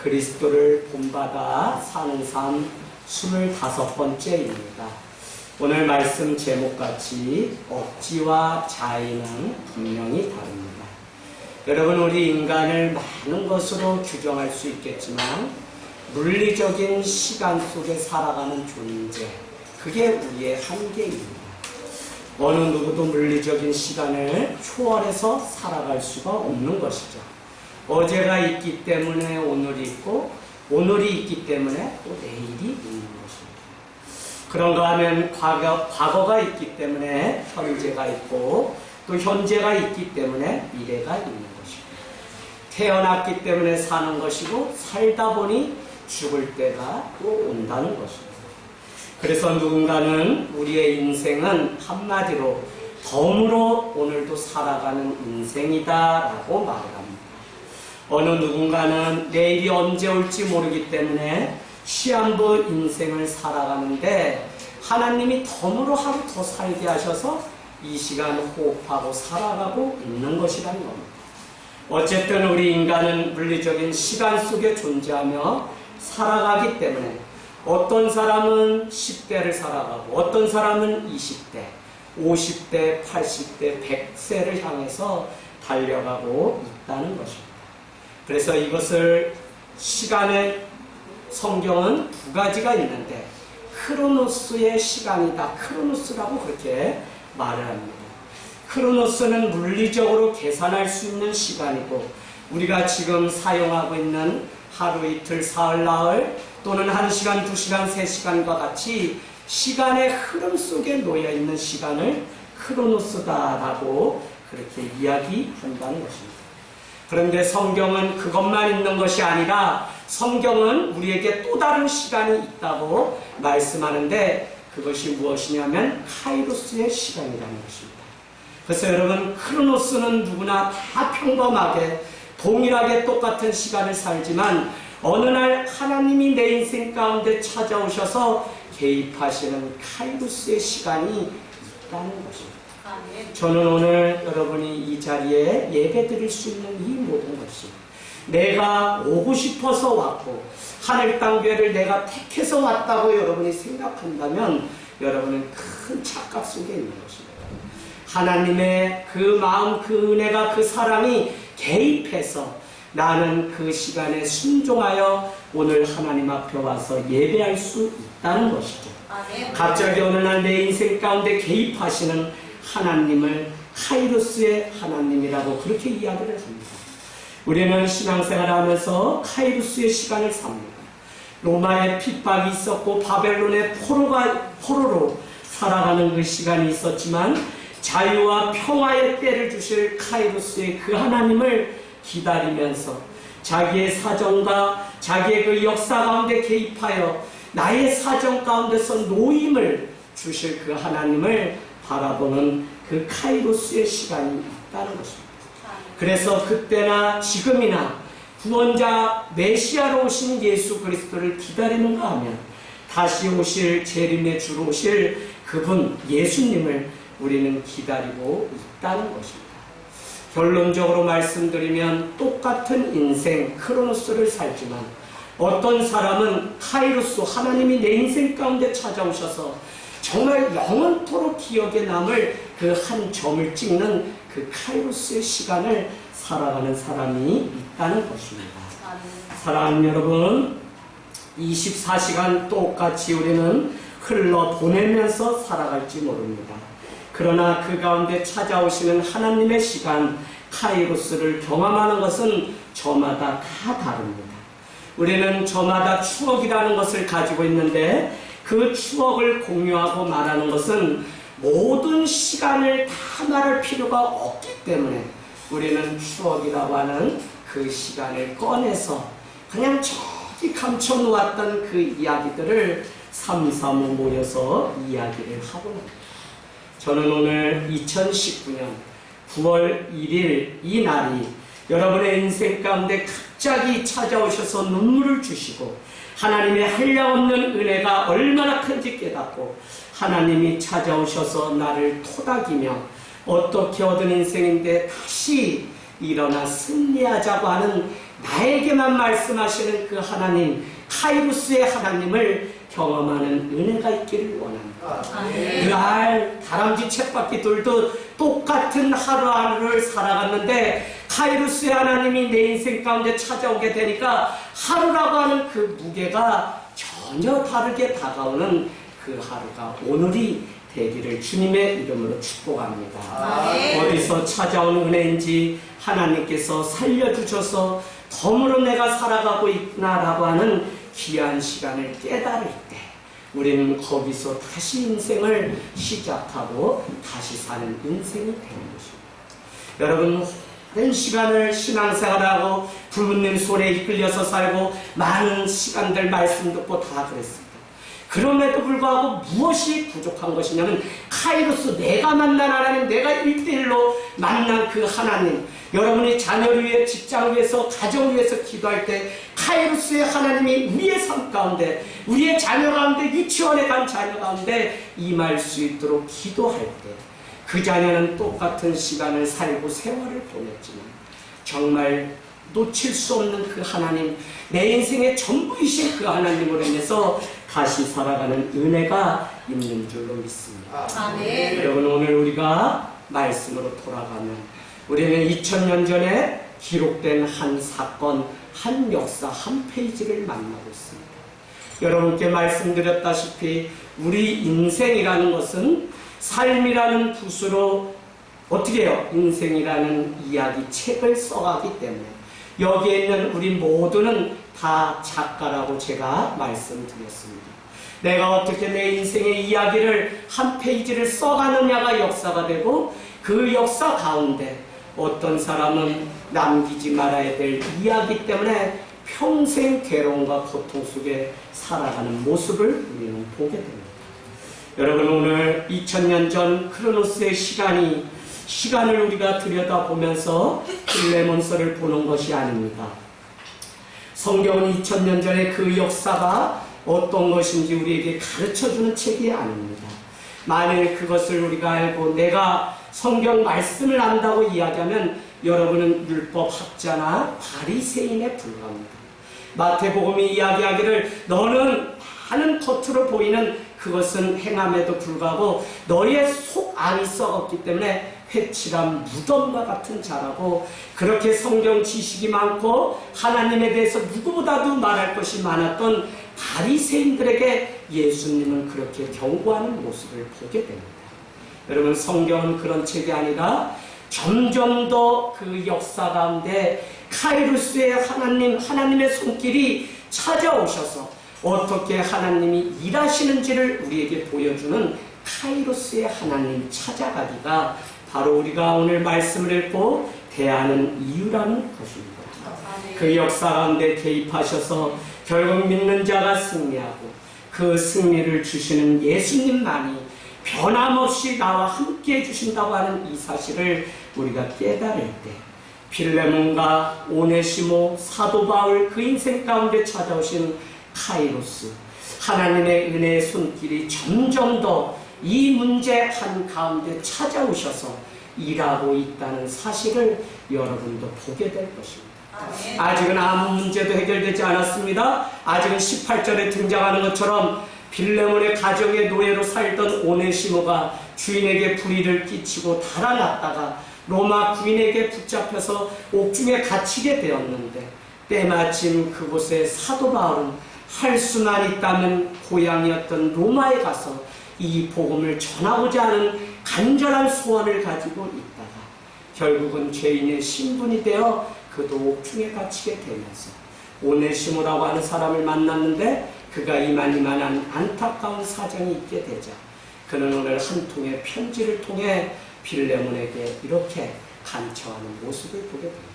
그리스도를 본받아 사는 삶 25번째입니다. 오늘 말씀 제목같이 억지와 자의는 분명히 다릅니다. 여러분, 우리 인간을 많은 것으로 규정할 수 있겠지만 물리적인 시간 속에 살아가는 존재, 그게 우리의 한계입니다. 어느 누구도 물리적인 시간을 초월해서 살아갈 수가 없는 것이죠. 어제가 있기 때문에 오늘이 있고, 오늘이 있기 때문에 또 내일이 있는 것입니다. 그런가 하면 과거가 있기 때문에 현재가 있고, 또 현재가 있기 때문에 미래가 있는 것입니다. 태어났기 때문에 사는 것이고, 살다 보니 죽을 때가 또 온다는 것입니다. 그래서 누군가는 우리의 인생은 한마디로 덤으로 오늘도 살아가는 인생이다라고 말을 합니다. 어느 누군가는 내일이 언제 올지 모르기 때문에 시한부 인생을 살아가는데 하나님이 덤으로 하루 더 살게 하셔서 이 시간 호흡하고 살아가고 있는 것이라는 겁니다. 어쨌든 우리 인간은 물리적인 시간 속에 존재하며 살아가기 때문에 어떤 사람은 10대를 살아가고 어떤 사람은 20대, 50대, 80대, 100세를 향해서 달려가고 있다는 것입니다. 그래서 이것을 시간의 성경은 두 가지가 있는데 크로노스의 시간이다. 크로노스라고 그렇게 말을 합니다. 크로노스는 물리적으로 계산할 수 있는 시간이고 우리가 지금 사용하고 있는 하루, 이틀, 사흘, 나흘 또는 1시간, 2시간, 3시간과 같이 시간의 흐름 속에 놓여있는 시간을 크로노스다라고 그렇게 이야기한다는 것입니다. 그런데 성경은 그것만 있는 것이 아니라 성경은 우리에게 또 다른 시간이 있다고 말씀하는데 그것이 무엇이냐면 카이로스의 시간이라는 것입니다. 그래서 여러분, 크로노스는 누구나 다 평범하게 동일하게 똑같은 시간을 살지만 어느 날 하나님이 내 인생 가운데 찾아오셔서 개입하시는 카이로스의 시간이 있다는 것입니다. 저는 오늘 여러분이 이 자리에 예배 드릴 수 있는 이 모든 것이 내가 오고 싶어서 왔고 하늘 땅교회를 내가 택해서 왔다고 여러분이 생각한다면 여러분은 큰 착각 속에 있는 것입니다. 하나님의 그 마음, 그 은혜가, 그 사랑이 개입해서 나는 그 시간에 순종하여 오늘 하나님 앞에 와서 예배할 수 있다는 것이죠. 갑자기 어느 날 내 인생 가운데 개입하시는 하나님을 카이로스의 하나님이라고 그렇게 이야기를 합니다. 우리는 신앙생활을 하면서 카이로스의 시간을 삽니다. 로마의 핍박이 있었고 바벨론의 포로로 살아가는 그 시간이 있었지만 자유와 평화의 때를 주실 카이로스의 그 하나님을 기다리면서 자기의 사정과 자기의 그 역사 가운데 개입하여 나의 사정 가운데서 노임을 주실 그 하나님을 바라보는 그 카이로스의 시간이 있다는 것입니다. 그래서 그때나 지금이나 구원자 메시아로 오신 예수 그리스도를 기다리는가 하면 다시 오실 재림의 주로 오실 그분 예수님을 우리는 기다리고 있다는 것입니다. 결론적으로 말씀드리면 똑같은 인생 크로노스를 살지만 어떤 사람은 카이로스, 하나님이 내 인생 가운데 찾아오셔서 정말 영원토록 기억에 남을 그 한 점을 찍는 그 카이로스의 시간을 살아가는 사람이 있다는 것입니다. 사랑하는 여러분, 24시간 똑같이 우리는 흘러보내면서 살아갈지 모릅니다. 그러나 그 가운데 찾아오시는 하나님의 시간, 카이로스를 경험하는 것은 저마다 다 다릅니다. 우리는 저마다 추억이라는 것을 가지고 있는데 그 추억을 공유하고 말하는 것은 모든 시간을 다 말할 필요가 없기 때문에 우리는 추억이라고 하는 그 시간을 꺼내서 그냥 저기 감춰놓았던 그 이야기들을 삼삼오 모여서 이야기를 하고 합니다. 저는 오늘 2019년 9월 1일 이 날이 여러분의 인생 가운데 갑자기 찾아오셔서 눈물을 주시고 하나님의 한량없는 은혜가 얼마나 큰지 깨닫고 하나님이 찾아오셔서 나를 토닥이며 어떻게 얻은 인생인데 다시 일어나 승리하자고 하는 나에게만 말씀하시는 그 하나님, 카이로스의 하나님을 경험하는 은혜가 있기를 원합니다. 그날 다람쥐 쳇바퀴돌도 똑같은 하루하루를 살아갔는데 카이로스의 하나님이 내 인생 가운데 찾아오게 되니까 하루라고 하는 그 무게가 전혀 다르게 다가오는 그 하루가 오늘이 되기를 주님의 이름으로 축복합니다. 어디서 찾아온 은혜인지 하나님께서 살려주셔서 덤으로 내가 살아가고 있구나라고 하는 귀한 시간을 깨달을 때 우리는 거기서 다시 인생을 시작하고 다시 사는 인생이 되는 것입니다. 여러분, 오랜 시간을 신앙생활하고 부모님 손에 이끌려서 살고 많은 시간들 말씀 듣고 다 그랬습니다. 그럼에도 불구하고 무엇이 부족한 것이냐면 카이로스, 내가 만난 하나님, 내가 1대1로 만난 그 하나님, 여러분이 자녀를 위해, 직장을 위해서, 가정을 위해서 기도할 때 카이로스의 하나님이 우리의 삶 가운데, 우리의 자녀 가운데, 유치원에 간 자녀 가운데 임할 수 있도록 기도할 때 그 자녀는 똑같은 시간을 살고 세월을 보냈지만 정말 놓칠 수 없는 그 하나님, 내 인생의 전부이신 그 하나님으로 인해서 다시 살아가는 은혜가 있는 줄로 믿습니다. 여러분, 오늘 우리가 말씀으로 돌아가면 우리는 2000년 전에 기록된 한 사건, 한 역사, 한 페이지를 만나고 있습니다. 여러분께 말씀드렸다시피 우리 인생이라는 것은 삶이라는 붓으로 어떻게 해요? 인생이라는 이야기 책을 써가기 때문에 여기에 있는 우리 모두는 다 작가라고 제가 말씀드렸습니다. 내가 어떻게 내 인생의 이야기를 한 페이지를 써가느냐가 역사가 되고 그 역사 가운데 어떤 사람은 남기지 말아야 될 이야기 때문에 평생 괴로움과 고통 속에 살아가는 모습을 우리는 보게 됩니다. 여러분, 오늘 2000년 전 크로노스의 시간을 우리가 들여다보면서 필레몬서를 보는 것이 아닙니다. 성경은 2000년 전의 그 역사가 어떤 것인지 우리에게 가르쳐주는 책이 아닙니다. 만일 그것을 우리가 알고 내가 성경 말씀을 안다고 이야기하면 여러분은 율법학자나 바리새인에 불과합니다. 마태복음이 이야기하기를 너는 많은 겉으로 보이는 그것은 행함에도 불구하고 너의 속 안이 썩었기 때문에 회칠한 무덤과 같은 자라고, 그렇게 성경 지식이 많고 하나님에 대해서 누구보다도 말할 것이 많았던 바리새인들에게 예수님은 그렇게 경고하는 모습을 보게 됩니다. 여러분, 성경은 그런 책이 아니라 점점 더 그 역사 가운데 카이로스의 하나님의 손길이 찾아오셔서 어떻게 하나님이 일하시는지를 우리에게 보여주는 카이로스의 하나님 찾아가기가 바로 우리가 오늘 말씀을 읽고 대하는 이유라는 것입니다. 그 역사 가운데 개입하셔서 결국 믿는 자가 승리하고 그 승리를 주시는 예수님만이 변함없이 나와 함께 해주신다고 하는 이 사실을 우리가 깨달을 때 필레몬과 오네시모, 사도 바울, 그 인생 가운데 찾아오신 카이로스, 하나님의 은혜의 손길이 점점 더 이 문제 한 가운데 찾아오셔서 일하고 있다는 사실을 여러분도 보게 될 것입니다. 아직은 아무 문제도 해결되지 않았습니다. 아직은 18절에 등장하는 것처럼 빌레몬의 가정의 노예로 살던 오네시모가 주인에게 불의를 끼치고 달아났다가 로마 군인에게 붙잡혀서 옥중에 갇히게 되었는데 때마침 그곳에 사도 바울은 할 수만 있다면 고향이었던 로마에 가서 이 복음을 전하고자 하는 간절한 소원을 가지고 있다가 결국은 죄인의 신분이 되어 그도 옥중에 갇히게 되면서 오네시모라고 하는 사람을 만났는데 그가 이만한 안타까운 사정이 있게 되자 그는 오늘 한 통의 편지를 통해 빌레몬에게 이렇게 간청하는 모습을 보게 됩니다.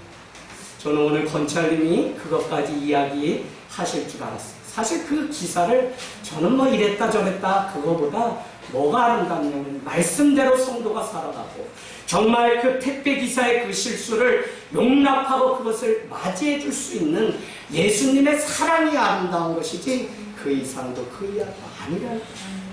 저는 오늘 권찰님이 그것까지 이야기하실 줄 알았어요. 사실 그 기사를 저는 뭐 이랬다 저랬다 그거보다 뭐가 아름답냐면 말씀대로 성도가 살아가고 정말 그 택배 기사의 그 실수를 용납하고 그것을 맞이해 줄 수 있는 예수님의 사랑이 아름다운 것이지 그 이상도 그 이하도 아니라는 것입니다.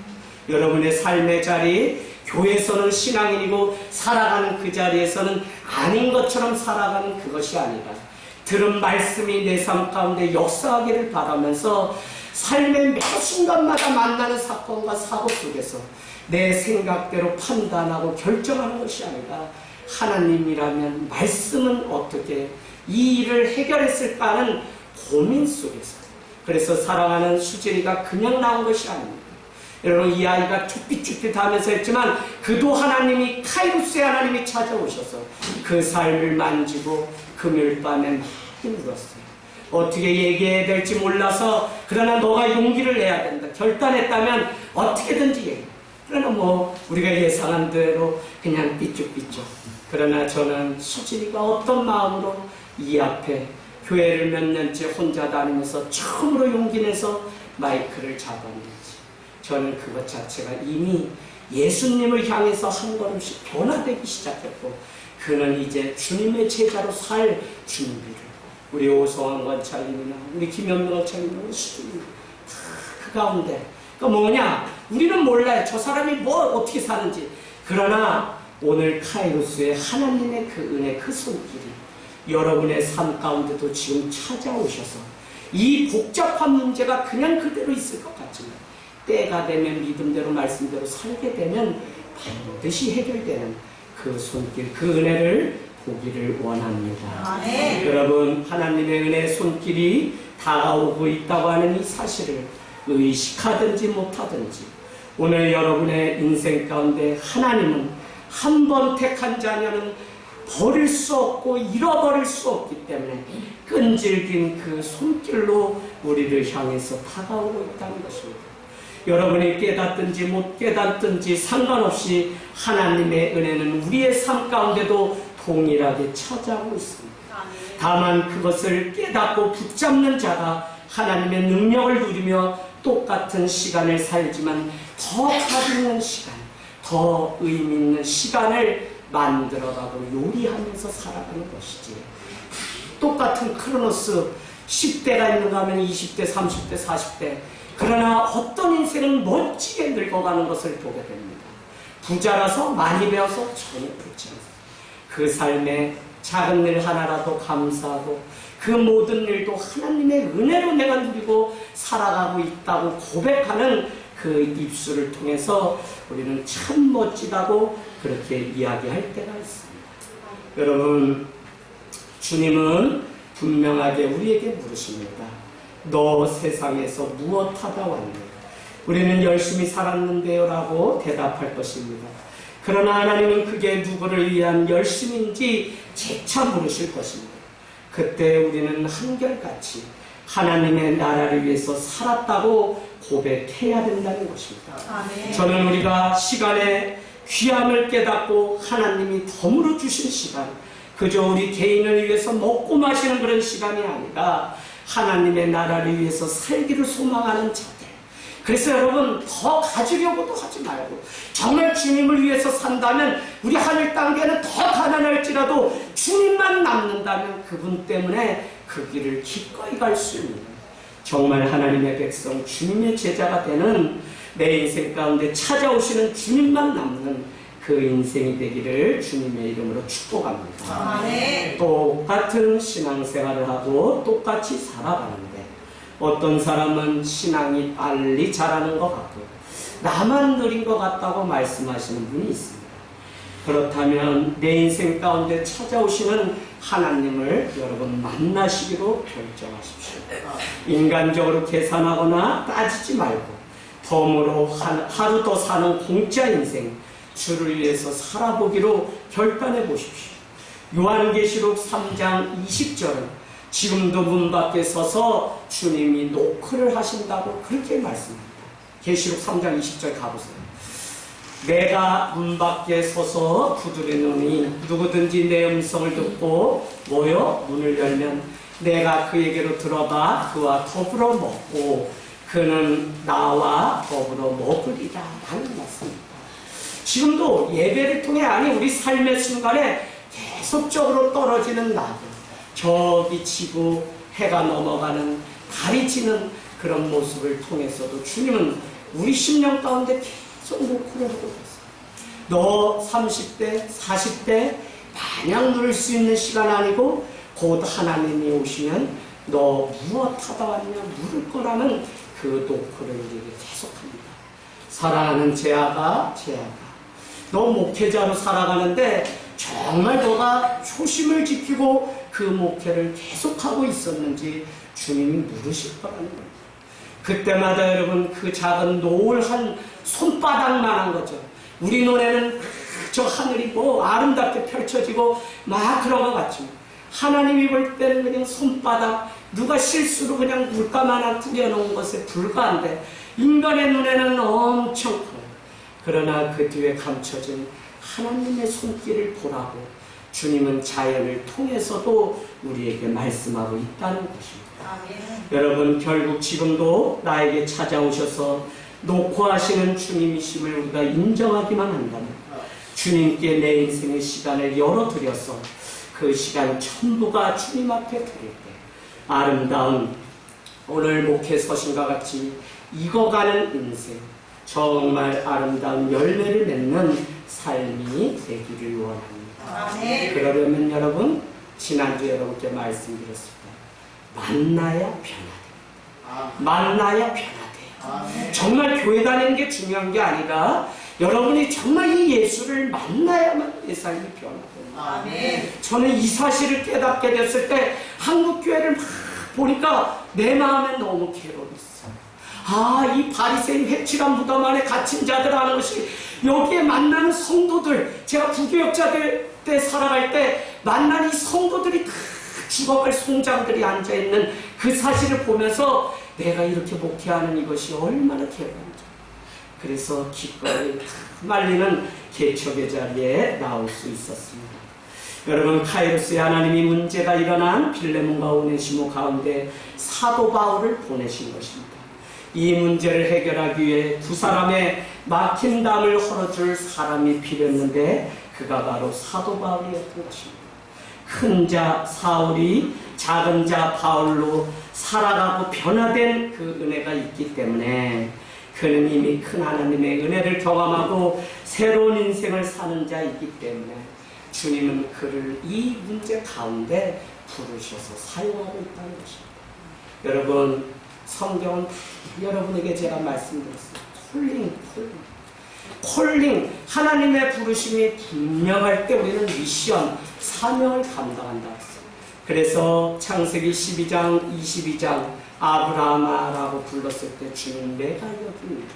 여러분의 삶의 자리, 교회에서는 신앙인이고 살아가는 그 자리에서는 아닌 것처럼 살아가는 그것이 아니라 들은 말씀이 내 삶 가운데 역사하기를 바라면서 삶의 매 순간마다 만나는 사건과 사고 속에서 내 생각대로 판단하고 결정하는 것이 아니라 하나님이라면 말씀은 어떻게 이 일을 해결했을까 하는 고민 속에서, 그래서 사랑하는 수진이가 그냥 나온 것이 아닙니다. 여러분, 이 아이가 쭈삣쭈삣 하면서 했지만 그도 하나님이, 카이루스의 하나님이 찾아오셔서 그 삶을 만지고 금요일 밤에 많이 울었어요. 어떻게 얘기해야 될지 몰라서, 그러나 너가 용기를 내야 된다, 결단했다면 어떻게든지 얘기해. 그러나 우리가 예상한 대로 그냥 삐쭉삐쭉. 그러나 저는 수진이가 어떤 마음으로 이 앞에 교회를 몇 년째 혼자 다니면서 처음으로 용기 내서 마이크를 잡았는지, 저는 그것 자체가 이미 예수님을 향해서 한 걸음씩 변화되기 시작했고, 그는 이제 주님의 제자로 살 준비를, 우리 오성환 권찰님이나 우리 김현명 권찰님, 우리 수준이 그 가운데, 그러니까 뭐냐, 우리는 몰라요. 저 사람이 어떻게 사는지. 그러나 오늘 카이로스의 하나님의 그 은혜, 그 손길이 여러분의 삶 가운데도 지금 찾아오셔서 이 복잡한 문제가 그냥 그대로 있을 것 같지만 때가 되면 믿음대로 말씀대로 살게 되면 반드시 해결되는 그 손길, 그 은혜를 보기를 원합니다. 여러분, 하나님의 은혜 손길이 다가오고 있다고 하는 이 사실을 의식하든지 못하든지 오늘 여러분의 인생 가운데 하나님은 한 번 택한 자녀는 버릴 수 없고 잃어버릴 수 없기 때문에 끈질긴 그 손길로 우리를 향해서 다가오고 있다는 것입니다. 여러분이 깨닫든지 못 깨닫든지 상관없이 하나님의 은혜는 우리의 삶 가운데도 동일하게 찾아오고 있습니다. 다만 그것을 깨닫고 붙잡는 자가 하나님의 능력을 누리며 똑같은 시간을 살지만 더 가득한 시간, 더 의미 있는 시간을 만들어가고 요리하면서 살아가는 것이지, 똑같은 크로노스 10대가 있는가 하면 20대, 30대, 40대, 그러나 어떤 인생은 멋지게 늙어가는 것을 보게 됩니다. 부자라서 많이 배워서 전혀 그렇지 않습니다. 그 삶에 작은 일 하나라도 감사하고 그 모든 일도 하나님의 은혜로 내가 누리고 살아가고 있다고 고백하는 그 입술을 통해서 우리는 참 멋지다고 그렇게 이야기할 때가 있습니다. 여러분, 주님은 분명하게 우리에게 물으십니다. 너 세상에서 무엇하다 왔니? 우리는 열심히 살았는데요 라고 대답할 것입니다. 그러나 하나님은 그게 누구를 위한 열심인지 재차 물으실 것입니다. 그때 우리는 한결같이 하나님의 나라를 위해서 살았다고 고백해야 된다는 것입니다. 아멘. 저는 우리가 시간의 귀함을 깨닫고 하나님이 덤으로 주신 시간, 그저 우리 개인을 위해서 먹고 마시는 그런 시간이 아니라 하나님의 나라를 위해서 살기를 소망하는 자들. 그래서 여러분, 더 가지려고도 하지 말고 정말 주님을 위해서 산다면 우리 하늘 땅에는 더 가난할지라도 주님만 남는다면 그분 때문에 그 길을 기꺼이 갈 수 있는, 정말 하나님의 백성, 주님의 제자가 되는, 내 인생 가운데 찾아오시는 주님만 남는 그 인생이 되기를 주님의 이름으로 축복합니다. 네. 똑같은 신앙생활을 하고 똑같이 살아가는데 어떤 사람은 신앙이 빨리 자라는 것 같고 나만 느린 것 같다고 말씀하시는 분이 있습니다. 그렇다면 내 인생 가운데 찾아오시는 하나님을 여러분 만나시기로 결정하십시오. 인간적으로 계산하거나 따지지 말고 덤으로 하루 더 사는 공짜 인생, 주를 위해서 살아보기로 결단해 보십시오. 요한계시록 3장 20절은 지금도 문 밖에 서서 주님이 노크를 하신다고 그렇게 말씀합니다. 계시록 3장 20절 가보세요. 내가 문 밖에 서서 두드리노니 누구든지 내 음성을 듣고 모여 문을 열면 내가 그에게로 들어가 그와 더불어 먹고 그는 나와 더불어 먹으리라 하는 말씀입니다. 지금도 예배를 통해 아니 우리 삶의 순간에 계속적으로 떨어지는 나들, 저기 지고 해가 넘어가는 달이 지는 그런 모습을 통해서도 주님은 우리 심령 가운데 계속 노크를 하고 있어요. 너 30대, 40대 마냥 누릴 수 있는 시간 아니고 곧 하나님이 오시면 너 무엇하다 왔냐 물을 거라는 그 노크를 우리에게 계속합니다. 사랑하는 제아가 너 목회자로 살아가는데 정말 너가 초심을 지키고 그 목회를 계속하고 있었는지 주님이 물으실 거라는 거예요. 그때마다 여러분 그 작은 노을 한 손바닥만한 거죠. 우리 눈에는 저 하늘이 뭐 아름답게 펼쳐지고 막 그런 것 같지만 하나님이 볼 때는 그냥 손바닥, 누가 실수로 그냥 물감 하나 꾸려놓은 것에 불과한데 인간의 눈에는 엄청 커요. 그러나 그 뒤에 감춰진 하나님의 손길을 보라고 주님은 자연을 통해서도 우리에게 말씀하고 있다는 것입니다. 아멘. 여러분 결국 지금도 나에게 찾아오셔서 녹화하시는 주님이심을 우리가 인정하기만 한다면 주님께 내 인생의 시간을 열어드려서 그 시간 전부가 주님 앞에 드릴 때 아름다운 오늘 목회 서신과 같이 익어가는 인생, 정말 아름다운 열매를 맺는 삶이 되기를 원합니다. 아멘. 그러려면 여러분 지난주에 여러분께 말씀드렸습니다. 만나야 변화됩니다. 만나야 변화돼요. 정말 교회 다니는 게 중요한 게 아니라 여러분이 정말 이 예수를 만나야만 내 삶이 변화됩니다. 아멘. 저는 이 사실을 깨닫게 됐을 때 한국교회를 막 보니까 내 마음에 너무 괴로웠어요. 이 바리새인 회칠한 무덤 안에 갇힌 자들 하는 것이 여기에 만나는 성도들, 제가 부교역자들 때 살아갈 때 만난 이 성도들이 다 죽어갈 송장들이 앉아있는 그 사실을 보면서 내가 이렇게 목회하는 이것이 얼마나 괴로운지. 그래서 기꺼이 말리는 개척의 자리에 나올 수 있었습니다. 여러분 카이로스에 하나님이 문제가 일어난 빌레몬과 오네시모 가운데 사도 바울을 보내신 것입니다. 이 문제를 해결하기 위해 두 사람의 막힌 담을 헐어줄 사람이 필요했는데 그가 바로 사도 바울이었던 것입니다. 큰 자 사울이 작은 자 바울로 살아가고 변화된 그 은혜가 있기 때문에 그는 이미 큰 하나님의 은혜를 경험하고 새로운 인생을 사는 자이기 때문에 주님은 그를 이 문제 가운데 부르셔서 사용하고 있다는 것입니다. 여러분 성경은 여러분에게 제가 말씀드렸습니다. 콜링 하나님의 부르심이 분명할 때 우리는 미션, 사명을 감당한다. 그래서 창세기 12장, 22장 아브라함아라고 불렀을 때 주님 내가 여기입니다.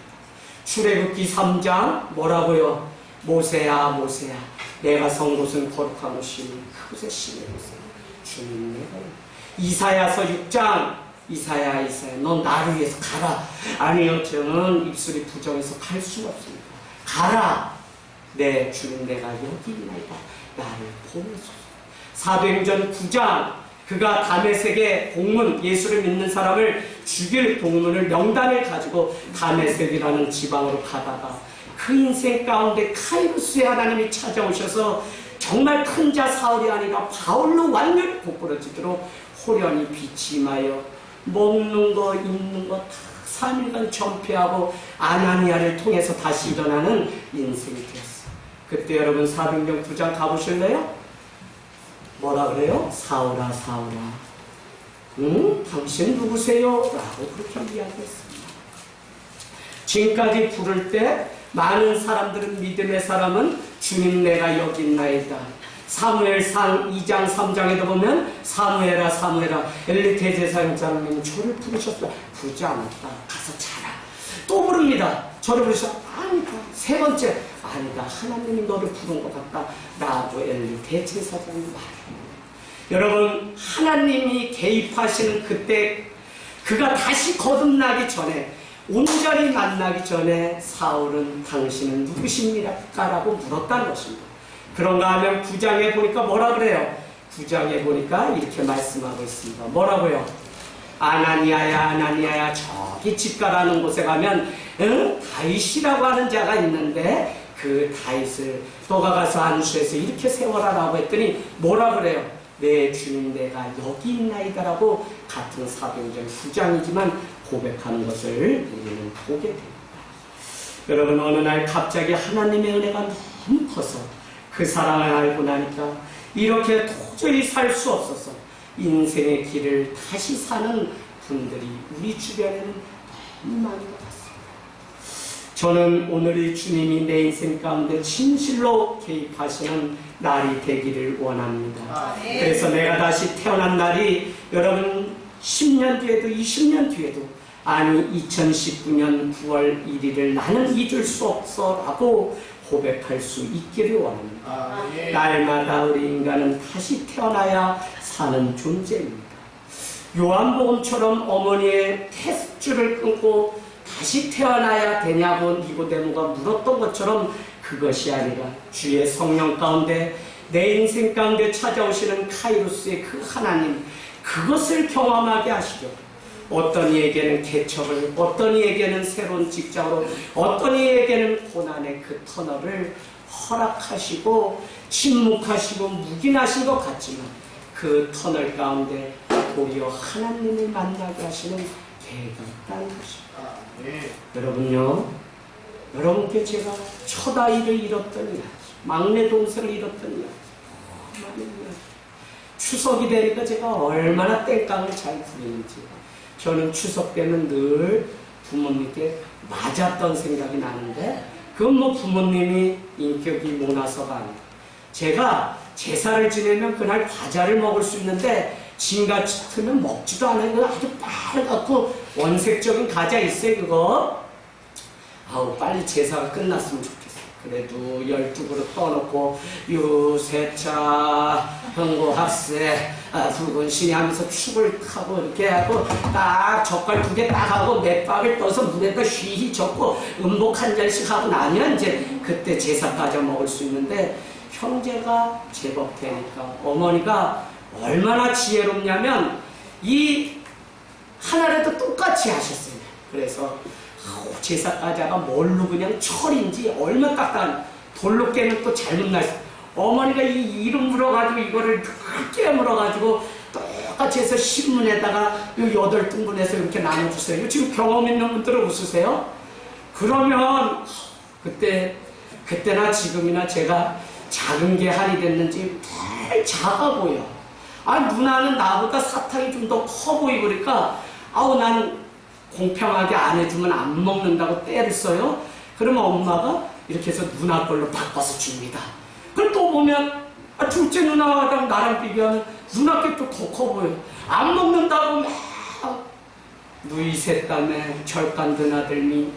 출애굽기 3장 뭐라고요? 모세야 모세야 내가 선 곳은 거룩한 곳이니 그곳에 심해 보세요. 주님 내가 여기. 이사야서 6장 이사야 넌 나를 위해서 가라. 아니요 저는 입술이 부정해서 갈 수가 없습니다. 가라. 네 주님 내가 여기 있나이다. 나를 보내소서. 사도행전 9장 그가 다메섹의 공문 예수를 믿는 사람을 죽일 공문을 명단을 가지고 다메섹이라는 지방으로 가다가 그 인생 가운데 카이로스의 하나님이 찾아오셔서 정말 큰 자 사울이 아니라 바울로 완전히 고꾸라지도록 호련히 빛이 임하여 먹는 거 입는 거 다 3일간 전폐하고 아나니아를 통해서 다시 일어나는 인생이 되었어요. 그때 여러분 사도행전 9장 가보실래요? 뭐라 그래요? 사울아 사울아 당신 누구세요? 라고 그렇게 이야기했습니다. 지금까지 부를 때 많은 사람들은 믿음의 사람은 주님 내가 여기 있나이다. 사무엘상 2장 3장에도 보면 사무엘아 사무엘아 엘리 대제사장님이 저를 부르셨다. 부르지 않았다. 가서 자라. 또 부릅니다. 저를 부르셨다. 아니다. 세 번째 아니다. 하나님이 너를 부른 것 같다. 나도 엘리 대제사장님 말입니다. 여러분 하나님이 개입하시는 그때 그가 다시 거듭나기 전에 온전히 만나기 전에 사울은 당신은 누구십니까? 라고 물었다는 것입니다. 그런가 하면 9장에 보니까 뭐라 그래요? 9장에 보니까 이렇게 말씀하고 있습니다. 뭐라고요? 아나니아야 아나니아야 저기 집가라는 곳에 가면 다윗이라고 하는 자가 있는데 그 다윗을 너가 가서 안수해서 이렇게 세워라 라고 했더니 뭐라 그래요? 내 주님 내가 여기 있나이다 라고 같은 사도행전 9장이지만 고백하는 것을 우리는 보게 됩니다. 여러분 어느 날 갑자기 하나님의 은혜가 너무 커서 그 사랑을 알고 나니까 이렇게 도저히 살 수 없어서 인생의 길을 다시 사는 분들이 우리 주변에는 너무 많은 것 같습니다. 저는 오늘의 주님이 내 인생 가운데 진실로 개입하시는 날이 되기를 원합니다. 그래서 내가 다시 태어난 날이 여러분 10년 뒤에도 20년 뒤에도 아니 2019년 9월 1일을 나는 잊을 수 없어 라고 고백할 수 있기를 원합니다. 날마다 우리 인간은 다시 태어나야 사는 존재입니다. 요한복음처럼 어머니의 태습줄을 끊고 다시 태어나야 되냐고 니고데모가 물었던 것처럼 그것이 아니라 주의 성령 가운데 내 인생 가운데 찾아오시는 카이로스의 그 하나님, 그것을 경험하게 하시려 어떤 이에게는 개척을, 어떤 이에게는 새로운 직장으로, 어떤 이에게는 고난의 그 터널을 허락하시고 침묵하시고 묵인하신 것 같지만 그 터널 가운데 도리어 하나님을 만나게 하시는 계획이 있다는 것입니다. 여러분요, 여러분께 제가 첫 아이를 잃었던 이야기, 막내 동생을 잃었던 이야기, 추석이 되니까 제가 얼마나 땡깡을 잘 부리는지, 저는 추석 때는 늘 부모님께 맞았던 생각이 나는데, 그건 뭐 부모님이 인격이 모나서가 아니고, 제가 제사를 지내면 그날 과자를 먹을 수 있는데 진같이 트면 먹지도 않아요. 그거 아주 빨갛고 원색적인 과자 있어요, 그거. 아우, 빨리 제사가 끝났으면 좋겠어요. 그래도 12그릇 떠놓고 유세차 흥고학세 붉은 신이 하면서 축을 타고 이렇게 하고 딱 젓갈 2개 딱 하고 맷밥을 떠서 물에다 쉬히 젓고 음복 한 잔씩 하고 나면 이제 그때 제사까지 먹을 수 있는데, 형제가 제법 되니까 어머니가 얼마나 지혜롭냐면 이 하나라도 똑같이 하셨어요. 그래서 제사과자가 뭘로 그냥 철인지 얼마 딱딱한 돌로 깨면 또 잘못 났어요. 어머니가 이 이름 물어가지고 이거를 크게 물어가지고 똑같이 해서 신문에다가 8등분해서 이렇게 나눠주세요. 지금 경험 있는 분들은 웃으세요? 그러면 그때나 지금이나 제가 작은 게 한이 됐는지 덜 작아 보여. 누나는 나보다 사탕이 좀 더 커 보이고 그러니까 난 공평하게 안 해주면 안 먹는다고 떼를 써요. 그러면 엄마가 이렇게 해서 누나 걸로 바꿔서 줍니다. 그걸 또 보면 둘째 누나랑 나랑 비교하면 누나 게 또 더 커 보여. 안 먹는다고 막 누이 셋땀에 절간든 아들이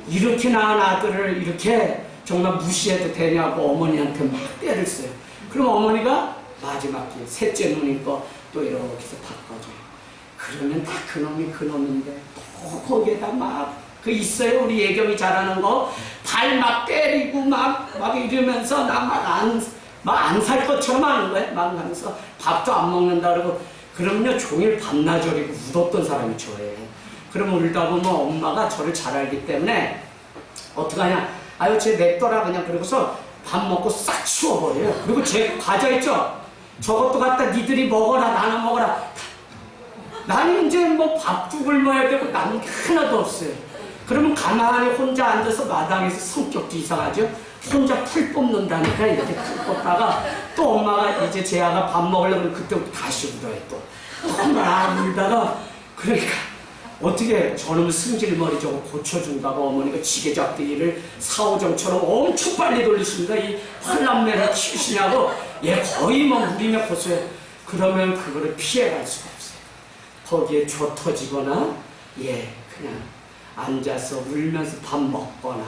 이렇게 낳은 아들을 이렇게 정말 무시해도 되냐고 어머니한테 막 떼를 써요. 그럼 어머니가 마지막 기회 셋째 누니까 또 이렇게 해서 바꿔줘요. 그러면 다 그놈이 그놈인데 또 거기에다 막 있어요. 우리 예경이 잘하는 거 발 막 때리고 막 이러면서 나 막 안 살 것처럼 하는 거예요. 막 하면서 밥도 안 먹는다 그러고, 그러면요 종일 밤낮저리고 울었던 사람이 저예요. 그러면 울다 보면 엄마가 저를 잘 알기 때문에 어떡하냐, 아유 쟤 냅둬라 그냥. 그러고서 밥 먹고 싹 치워버려요. 그리고 제 과자 있죠, 저것도 갖다 니들이 먹어라, 나눠 먹어라. 나는 이제 뭐 밥죽을 먹어야 되고 남은 게 하나도 없어요. 그러면 가만히 혼자 앉아서 마당에서 성격도 이상하죠. 혼자 풀 뽑는다니까 이렇게 풀 뽑다가 또 엄마가 이제 제 아가 밥 먹으려면 그때부터 다시 울어요. 또 막 울다가, 그러니까 어떻게 저놈 승질머리 저거 고쳐준다고 어머니가 지게잡기를 사오정처럼 엄청 빨리 돌리십니다. 이 환남매를 키우시냐고. 얘 거의 뭐 물이며 고소해. 그러면 그거를 피해갈 수가 없어요. 거기에 조 터지거나 그냥 앉아서 울면서 밥 먹거나,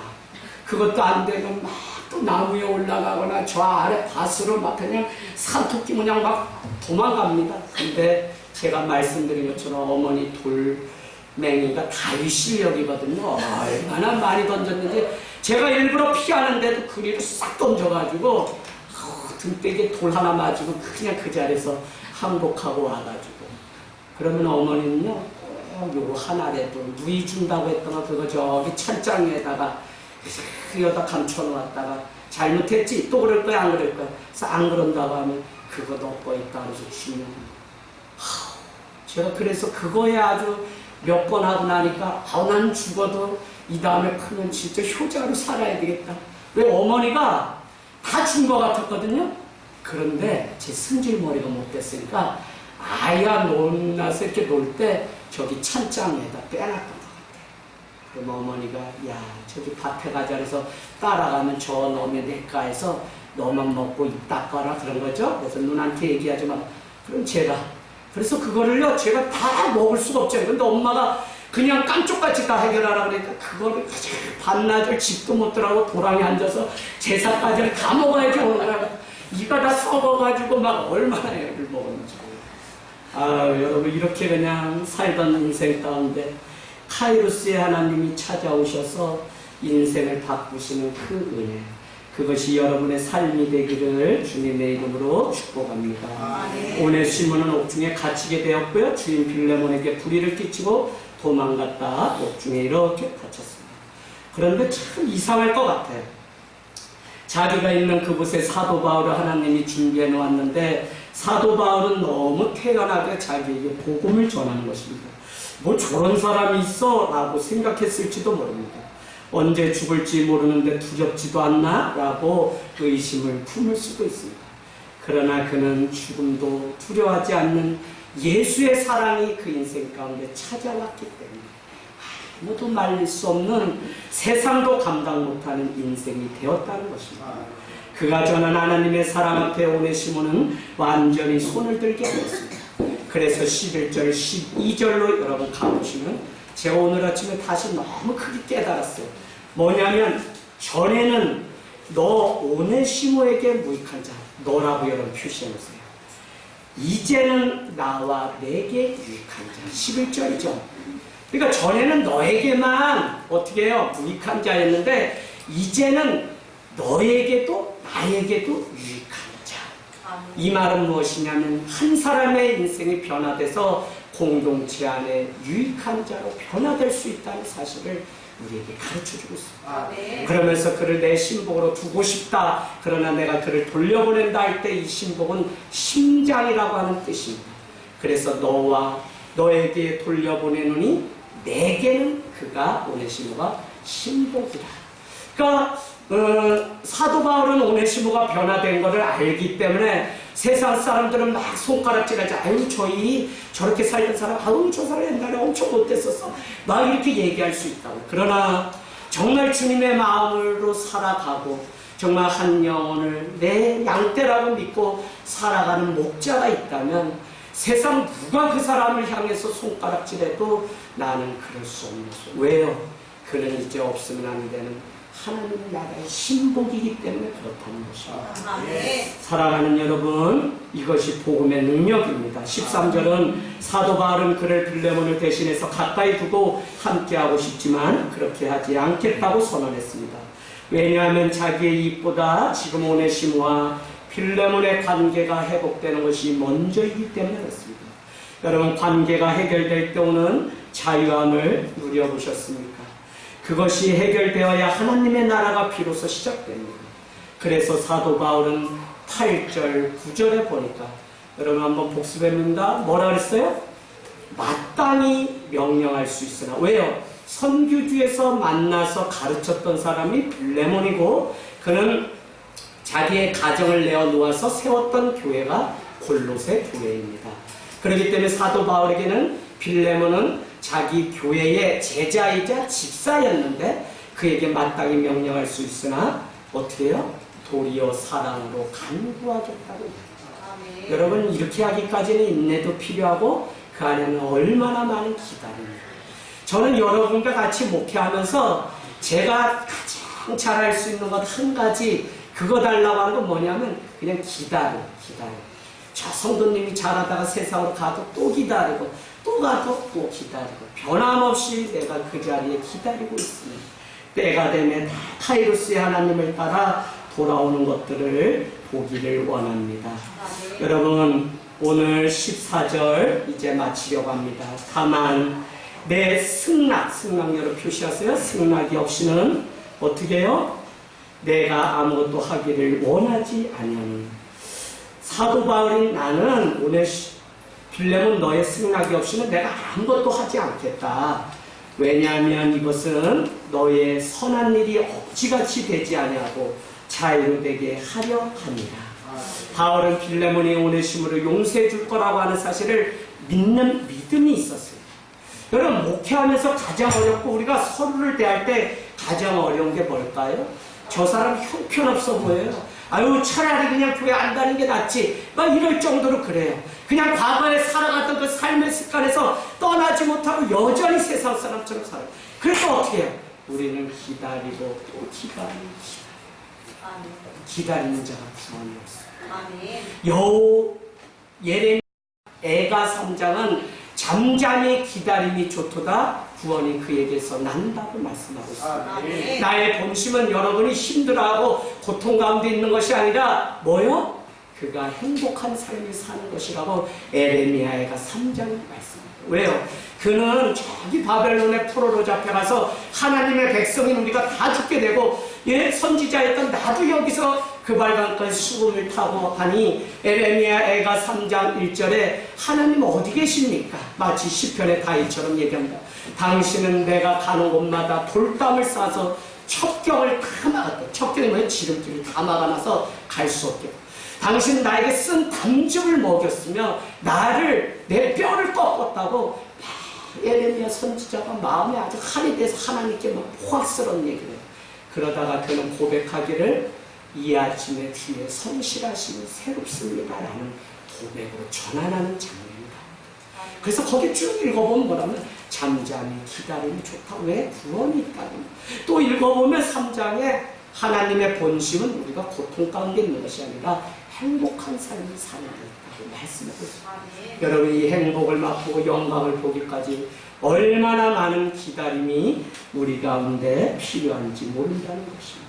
그것도 안 되고 막 또 나무에 올라가거나 저 아래 밭으로 막 그냥 산토끼 모양 막 도망갑니다. 근데 제가 말씀드린 것처럼 어머니 돌멩이가 다리 실력이거든요. 얼마나 많이 던졌는지 제가 일부러 피하는데도 그리로 싹 던져가지고 등대기에 돌 하나 맞고 그냥 그 자리에서 항복하고 와가지고, 그러면 어머니는요 요 하나라도 누이 준다고 했더니 그거 저기 천장에다가 여기다 감춰놓았다가 잘못했지 또 그럴 거야 안 그럴 거야. 그래서 안 그런다고 하면 그거 넣고 있다 그래서 주면, 제가 그래서 그거에 아주 몇 번 하고 나니까 난 죽어도 이 다음에 크면 진짜 효자로 살아야 되겠다. 왜 어머니가 다 준 것 같았거든요. 그런데 제 승질머리가 못 됐으니까 아이가 놀라서 이렇게 놀 때 저기 찬장에다 빼놨던 것 같아요. 그럼 어머니가 야 저기 밭에 가자 그래서 따라가면 저 놈의 냇가에서 너만 먹고 입 닦아라 그런 거죠. 그래서 누나한테 얘기하지 마. 그럼 제가 그래서 그거를요 제가 다 먹을 수가 없잖아요. 근데 엄마가 그냥 깜쪽같이 다 해결하라 그러니까 그거를 반나절 집도 못 들어가고 도랑에 앉아서 제사까지를 다 먹어야지 오는 거야. 이가 다 썩어가지고 막 얼마나 애를 먹었는지. 아 여러분 이렇게 그냥 살던 인생 가운데 카이로스의 하나님이 찾아오셔서 인생을 바꾸시는 그 은혜, 그것이 여러분의 삶이 되기를 주님의 이름으로 축복합니다. 오네시모는 옥중에 갇히게 되었고요. 주인 빌레몬에게 불의를 끼치고 도망갔다 옥중에 이렇게 갇혔습니다. 그런데 참 이상할 것 같아요. 자기가 있는 그곳에 사도 바울을 하나님이 준비해 놓았는데 사도 바울은 너무 태연하게 자기에게 복음을 전하는 것입니다. 뭐 저런 사람이 있어? 라고 생각했을지도 모릅니다. 언제 죽을지 모르는데 두렵지도 않나? 라고 의심을 품을 수도 있습니다. 그러나 그는 죽음도 두려워하지 않는 예수의 사랑이 그 인생 가운데 찾아왔기 때문에 아무도 말릴 수 없는 세상도 감당 못하는 인생이 되었다는 것입니다. 그가 전한 하나님의 사랑 앞에 오네시모는 완전히 손을 들게 되었습니다. 그래서 11절, 12절로 여러분 가보시면 제가 오늘 아침에 다시 너무 크게 깨달았어요. 뭐냐면 전에는 너 오네시모에게 무익한 자, 너라고 여러분 표시해 놓으세요. 이제는 나와 내게 유익한 자. 11절이죠. 그러니까 전에는 너에게만 어떻게 해요? 무익한 자였는데 이제는 너에게도 나에게도 유익한 자. 이 말은 무엇이냐면 한 사람의 인생이 변화돼서 공동체 안에 유익한 자로 변화될 수 있다는 사실을 우리에게 가르쳐주고 있습니다. 그러면서 그를 내 신복으로 두고 싶다. 그러나 내가 그를 돌려보낸다 할 때 이 신복은 심장이라고 하는 뜻입니다. 그래서 너와 너에게 돌려보내노니 내게는 그가 오네시모가 신복이라. 그러니까 사도 바울은 오네시모가 변화된 것을 알기 때문에 세상 사람들은 막 손가락질하지. 아유 저희 저렇게 살던 사람, 아유 저 사람 옛날에 엄청 못됐었어, 막 이렇게 얘기할 수 있다고. 그러나 정말 주님의 마음으로 살아가고 정말 한 영혼을 내 양떼라고 믿고 살아가는 목자가 있다면 세상 누가 그 사람을 향해서 손가락질해도 나는 그럴 수 없는 수. 왜요? 그는 이제 없으면 안 되는 하나님 나라의 신복이기 때문에 그렇다는 것입니다. 사랑하는 여러분, 이것이 복음의 능력입니다. 13절은 사도 바울은 그를 빌레몬을 대신해서 가까이 두고 함께하고 싶지만 그렇게 하지 않겠다고 선언했습니다. 왜냐하면 자기의 입보다 지금 오네시모와 빌레몬의 관계가 회복되는 것이 먼저이기 때문에 그렇습니다. 여러분, 관계가 해결될 때 오는 자유함을 누려보셨습니까? 그것이 해결되어야 하나님의 나라가 비로소 시작됩니다. 그래서 사도 바울은 8절, 9절에 보니까 여러분 한번 복습해봅니다. 뭐라 그랬어요? 마땅히 명령할 수 있으나. 왜요? 선교주에서 만나서 가르쳤던 사람이 빌레몬이고 그는 자기의 가정을 내어놓아서 세웠던 교회가 골로새 교회입니다. 그렇기 때문에 사도 바울에게는 빌레몬은 자기 교회의 제자이자 집사였는데 그에게 마땅히 명령할 수 있으나 어떻게 해요? 도리어 사랑으로 간구하겠다고 합니다. 여러분, 이렇게 하기까지는 인내도 필요하고 그 안에는 얼마나 많은 기다림입니다. 저는 여러분과 같이 목회하면서 제가 가장 잘할 수 있는 것 한 가지, 그거 달라고 하는 건 뭐냐면 그냥 기다려. 저 성도님이 잘하다가 세상으로 가도 또 기다리고 또 가도 또 기다리고 변함없이 내가 그 자리에 기다리고 있습니다. 때가 되면 카이로스의 하나님을 따라 돌아오는 것들을 보기를 원합니다. 여러분, 오늘 14절 이제 마치려고 합니다. 다만 내 승낙으로 표시하세요. 승낙이 없이는 어떻게 해요? 내가 아무것도 하기를 원하지 아니하니. 사도 바울이 나는 오늘 빌레몬 너의 승낙이 없이는 내가 아무것도 하지 않겠다. 왜냐하면 이것은 너의 선한 일이 억지같이 되지 아니하고 자유되게 하려 합니다. 바울은 빌레몬이 오네시모를 용서해 줄 거라고 하는 사실을 믿는 믿음이 있었어요. 여러분, 목회하면서 가장 어렵고 우리가 서로를 대할 때 가장 어려운 게 뭘까요? 저 사람 형편없어 보여요. 아유, 차라리 그냥 교회 안 가는 게 낫지. 막 이럴 정도로 그래요. 그냥 과거에 살아갔던 그 삶의 습관에서 떠나지 못하고 여전히 세상 사람처럼 살아요. 그래서 어떻게 해요? 우리는 기다리고 또 기다리는 자가 구원이 없어요. 예레미야 애가 3장은 잠잠히 기다림이 좋도다 구원이 그에게서 난다고 말씀하고 있습니다. 나의 본심은 여러분이 힘들어하고 고통 가운데 있는 것이 아니라 뭐요? 그가 행복한 삶을 사는 것이라고 에레미야 애가 3장에 말씀합니다. 왜요? 그는 저기 바벨론의 포로로 잡혀가서 하나님의 백성인 우리가 다 죽게 되고 선지자였던 나도 여기서 그 발강까지 수금을 타고 하니 에레미야 애가 3장 1절에 하나님 어디 계십니까? 마치 시편의 다윗처럼 얘기합니다. 당신은 내가 가는 곳마다 돌담을 싸서 첩경을 다 막았대. 첩경이 뭐예요? 지름길을 다 막아놔서 갈 수 없게. 당신 나에게 쓴 담즙을 먹였으며 나를 내 뼈를 꺾었다고 에레미야 선지자가 마음에 아주 한이 돼서 하나님께 막 포악스러운 얘기를 해요. 그러다가 그는 고백하기를 이 아침에 주의 성실하심이 새롭습니다라는 고백으로 전환하는 장면입니다. 그래서 거기 쭉 읽어보면 뭐라면 잠잠히 기다림이 좋다. 왜? 구원이 있다고. 또 읽어보면 3장에 하나님의 본심은 우리가 고통 가운데 있는 것이 아니라 행복한 삶을 사는 데 있다고 말씀하고 있습니다. 여러분, 이 행복을 맛보고 영광을 보기까지 얼마나 많은 기다림이 우리 가운데 필요한지 모른다는 것입니다.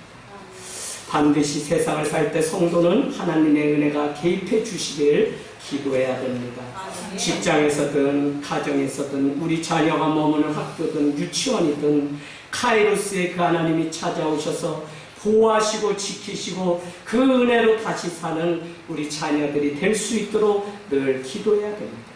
반드시 세상을 살 때 성도는 하나님의 은혜가 개입해 주시길 기도해야 됩니다. 직장에서든 가정에서든 우리 자녀가 머무는 학교든 유치원이든 카이로스의 그 하나님이 찾아오셔서 보호하시고 지키시고 그 은혜로 다시 사는 우리 자녀들이 될 수 있도록 늘 기도해야 됩니다.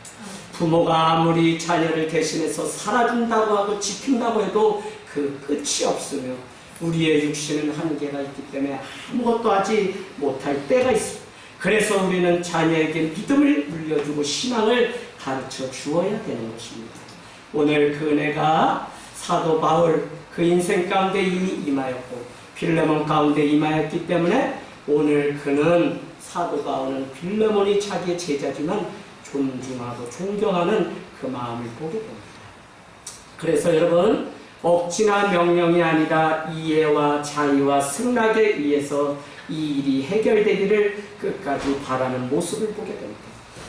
부모가 아무리 자녀를 대신해서 살아준다고 하고 지킨다고 해도 그 끝이 없으며 우리의 육신은 한계가 있기 때문에 아무것도 하지 못할 때가 있습니다. 그래서 우리는 자녀에게 믿음을 물려주고 신앙을 가르쳐 주어야 되는 것입니다. 오늘 그 은혜가 사도 바울 그 인생 가운데 이미 임하였고 빌레몬 가운데 임하였기 때문에 오늘 그는 사도 바울은 빌레몬이 자기의 제자지만 존중하고 존경하는 그 마음을 보게 됩니다. 그래서 여러분, 억지나 명령이 아니라 이해와 자의와 승낙에 의해서 이 일이 해결되기를 끝까지 바라는 모습을 보게 됩니다.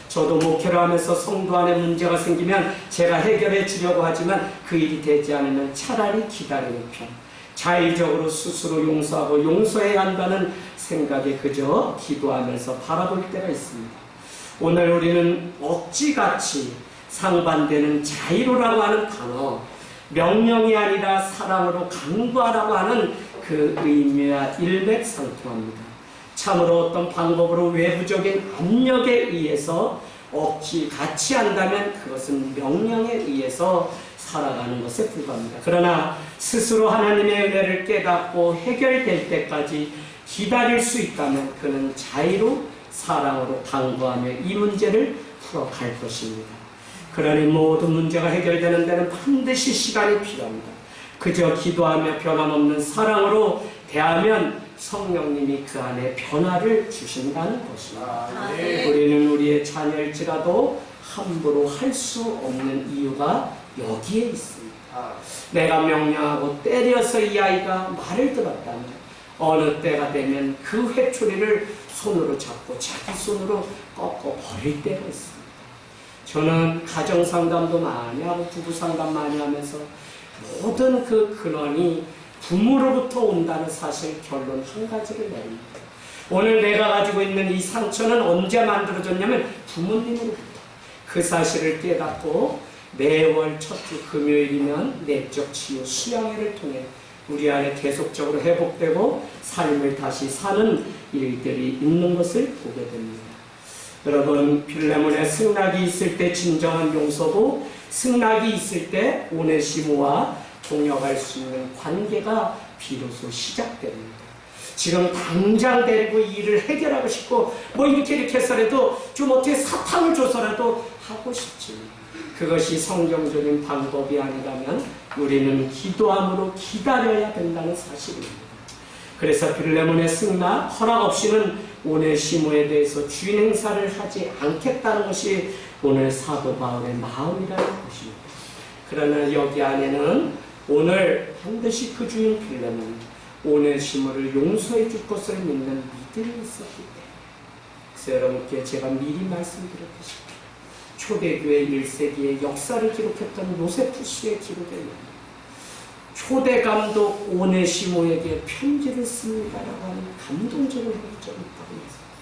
저도 목회를 하면서 성도 안에 문제가 생기면 제가 해결해 주려고 하지만 그 일이 되지 않으면 차라리 기다리는 편, 자의적으로 스스로 용서하고 용서해야 한다는 생각에 그저 기도하면서 바라볼 때가 있습니다. 오늘 우리는 억지같이 상반되는 자의로라고 하는 단어, 명령이 아니라 사랑으로 강구하라고 하는 그 의미와 일맥상통합니다. 참으로 어떤 방법으로 외부적인 압력에 의해서 억지같이 한다면 그것은 명령에 의해서 살아가는 것에 불과합니다. 그러나 스스로 하나님의 은혜를 깨닫고 해결될 때까지 기다릴 수 있다면 그는 자의로 사랑으로 강구하며 이 문제를 풀어갈 것입니다. 그러니 모든 문제가 해결되는 데는 반드시 시간이 필요합니다. 그저 기도하며 변함없는 사랑으로 대하면 성령님이 그 안에 변화를 주신다는 것입니다. 우리는 우리의 자녀일지라도 함부로 할 수 없는 이유가 여기에 있습니다. 내가 명령하고 때려서 이 아이가 말을 들었다면 어느 때가 되면 그 회초리를 손으로 잡고 자기 손으로 꺾어 버릴 때가 있습니다. 저는 가정상담도 많이 하고 부부상담 많이 하면서 모든 그 근원이 부모로부터 온다는 사실 결론 한 가지를 냅니다. 오늘 내가 가지고 있는 이 상처는 언제 만들어졌냐면 부모님으로부터. 그 사실을 깨닫고 매월 첫 주 금요일이면 내적 치유 수양회를 통해 우리 안에 계속적으로 회복되고 삶을 다시 사는 일들이 있는 것을 보게 됩니다. 여러분, 빌레몬의 승낙이 있을 때 진정한 용서고 승낙이 있을 때 오네시모와 동역할 수 있는 관계가 비로소 시작됩니다. 지금 당장 데리고 일을 해결하고 싶고 뭐 이렇게 해서라도 좀 어떻게 사탕을 줘서라도 하고 싶지. 그것이 성경적인 방법이 아니라면 우리는 기도함으로 기다려야 된다는 사실입니다. 그래서 빌레몬의 승나 허락 없이는 오네시모에 대해서 주인 행사를 하지 않겠다는 것이 오늘 사도 바울의 마음이라는 것입니다. 그러나 여기 안에는 오늘 반드시 그 주인 빌레몬 오네시모를 용서해 줄 것을 믿는 믿음이 있었기 때문에, 그래서 여러분께 제가 미리 말씀드렸듯이 초대교회 1세기의 역사를 기록했던 요세푸스의 기록에 있는 초대 감독 오네시모에게 편지를 씁니다라고 하는 감동적인 일정이 있다고 했습니다.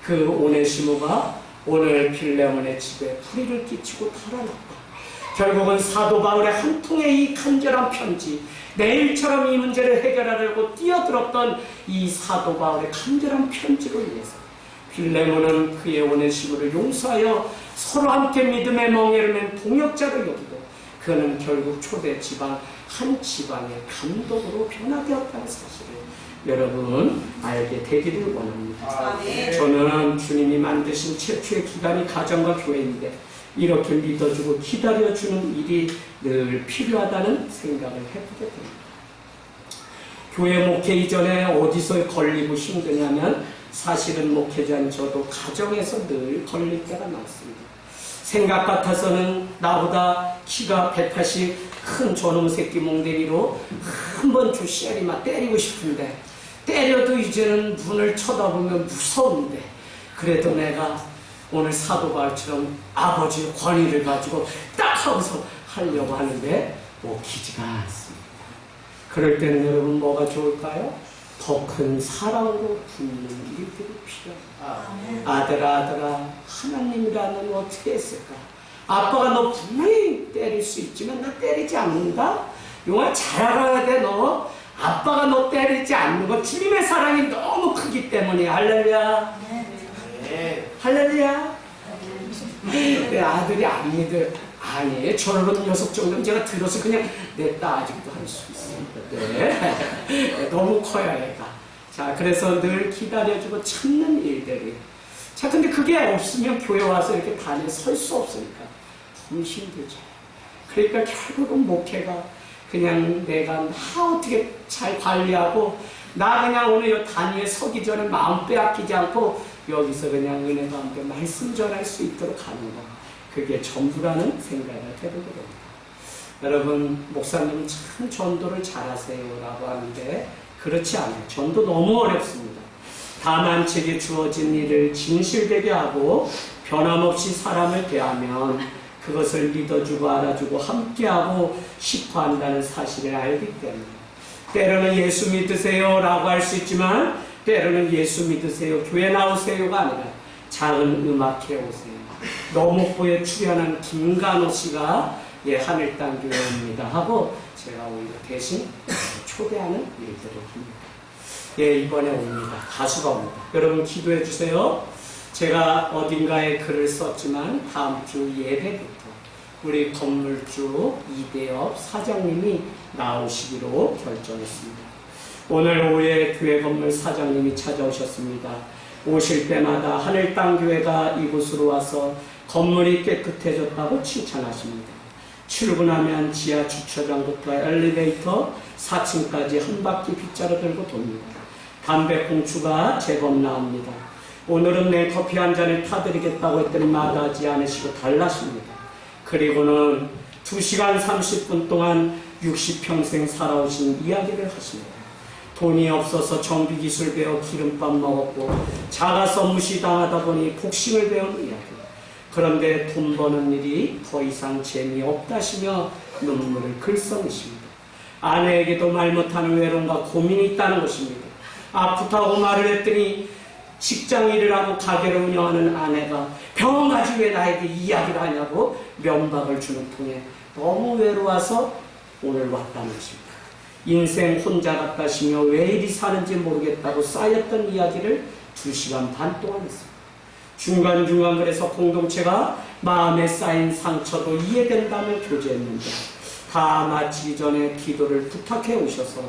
그 오네시모가 오늘 빌레몬의 집에 불의를 끼치고 달아났다. 결국은 사도 바울의 한 통의 이 간절한 편지, 내일처럼 이 문제를 해결하려고 뛰어들었던 이 사도 바울의 간절한 편지로 인해서 빌레몬은 그의 오네시모를 용서하여 서로 함께 믿음의 멍에를 맨 동역자를 여기고, 그는 결국 초대 지방 한 지방의 감독으로 변화되었다는 사실을 여러분 알게 되기를 원합니다. 저는 주님이 만드신 최초의 기관이 가정과 교회인데 이렇게 믿어주고 기다려주는 일이 늘 필요하다는 생각을 해보게 됩니다. 교회 목회 이전에 어디서 걸리고 힘드냐면 사실은 목회자인 저도 가정에서 늘 걸릴 때가 많습니다. 생각 같아서는 나보다 키가 180 큰 저놈 새끼 몽댕이로 한번 주시아리만 때리고 싶은데, 때려도 이제는 눈을 쳐다보면 무서운데, 그래도 내가 오늘 사도 바울처럼 아버지의 권위를 가지고 딱 하고서 하려고 하는데 먹히지가 않습니다. 그럴 때는 여러분 뭐가 좋을까요? 더 큰 사랑으로 붙는 일들이 필요합니다. 아들아 하나님이라는 어떻게 했을까? 아빠가 너 분명히 때릴 수 있지만 나 때리지 않는다? 용아 잘 알아야 돼. 너 아빠가 너 때리지 않는 거 주님의 사랑이 너무 크기 때문에. 할렐루야. 네. 할렐루야. 내 아들이 안 믿을, 아니 저런 녀석 정도는 제가 들어서 그냥 냈다 아직도 할 수 있습니다. 네. 너무 커요 애가. 자, 그래서 늘 기다려주고 참는 일들이. 자, 근데 그게 없으면 교회 와서 이렇게 단에 설 수 없으니까 너무 힘들죠. 그러니까 결국은 목회가 그냥 내가 나 어떻게 잘 관리하고, 나 그냥 오늘 이 단위에 서기 전에 마음 빼앗기지 않고 여기서 그냥 은혜 가운데 말씀 전할 수 있도록 하는 거, 그게 전부라는 생각을 해보게 됩니다. 여러분, 목사님은 참 전도를 잘하세요 라고 하는데 그렇지 않아요. 전도 너무 어렵습니다. 다만 제게 주어진 일을 진실되게 하고 변함없이 사람을 대하면 그것을 믿어주고 알아주고 함께하고 싶어 한다는 사실을 알기 때문에, 때로는 예수 믿으세요 라고 할 수 있지만 때로는 예수 믿으세요 교회 나오세요가 아니라 작은 음악회 오세요. 너목보에 출연한 김간호 씨가 하늘땅 교회입니다 하고 제가 오히려 대신 초대하는 일들을 합니다. 이번에 옵니다. 가수가 옵니다. 여러분 기도해 주세요. 제가 어딘가에 글을 썼지만 다음 주 예배부터 우리 건물주 이대엽 사장님이 나오시기로 결정했습니다. 오늘 오후에 교회 건물 사장님이 찾아오셨습니다. 오실 때마다 하늘땅 교회가 이곳으로 와서 건물이 깨끗해졌다고 칭찬하십니다. 출근하면 지하 주차장부터 엘리베이터 4층까지 한 바퀴 빗자루 들고 돕니다. 담배꽁초가 제법 나옵니다. 오늘은 내 커피 한 잔을 타드리겠다고 했더니 마다하지 않으시고 달라십니다. 그리고는 2시간 30분 동안 60평생 살아오신 이야기를 하십니다. 돈이 없어서 정비기술 배워 기름밥 먹었고 작아서 무시당하다 보니 복싱을 배운 이야기. 그런데 돈 버는 일이 더 이상 재미없다시며 눈물을 글썽이십니다. 아내에게도 말 못하는 외로움과 고민이 있다는 것입니다. 아프다고 말을 했더니 직장 일을 하고 가게를 운영하는 아내가 병원 가지 왜 나에게 이야기를 하냐고 면박을 주는 통에 너무 외로워서 오늘 왔다는 것입니다. 인생 혼자 같다시며 왜 이리 사는지 모르겠다고 쌓였던 이야기를 2시간 반 동안 했습니다. 중간중간 그래서 공동체가 마음에 쌓인 상처도 이해된다며 교제했는데 다 마치기 전에 기도를 부탁해 오셔서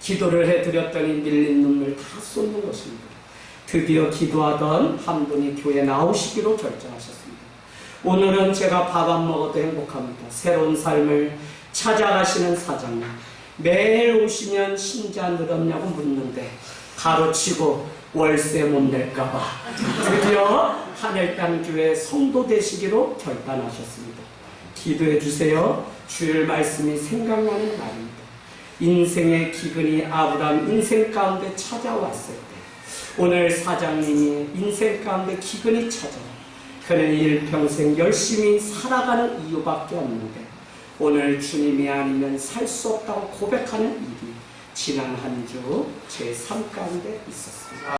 기도를 해드렸더니 밀린 눈물 다 쏟는 것입니다. 드디어 기도하던 한 분이 교회에 나오시기로 결정하셨습니다. 오늘은 제가 밥 안 먹어도 행복합니다. 새로운 삶을 찾아가시는 사장님. 매일 오시면 신자 늘었냐고 묻는데 가로치고 월세 못 낼까봐 드디어 하늘땅교회 성도 되시기로 결단하셨습니다. 기도해 주세요. 주일 말씀이 생각나는 날입니다. 인생의 기근이 아브라함 인생 가운데 찾아왔을 때 오늘 사장님이 인생 가운데 기근이 찾아와 그는 일평생 열심히 살아가는 이유밖에 없는데 오늘 주님이 아니면 살 수 없다고 고백하는 일이 지난 한 주 제 삶 가운데 있었습니다.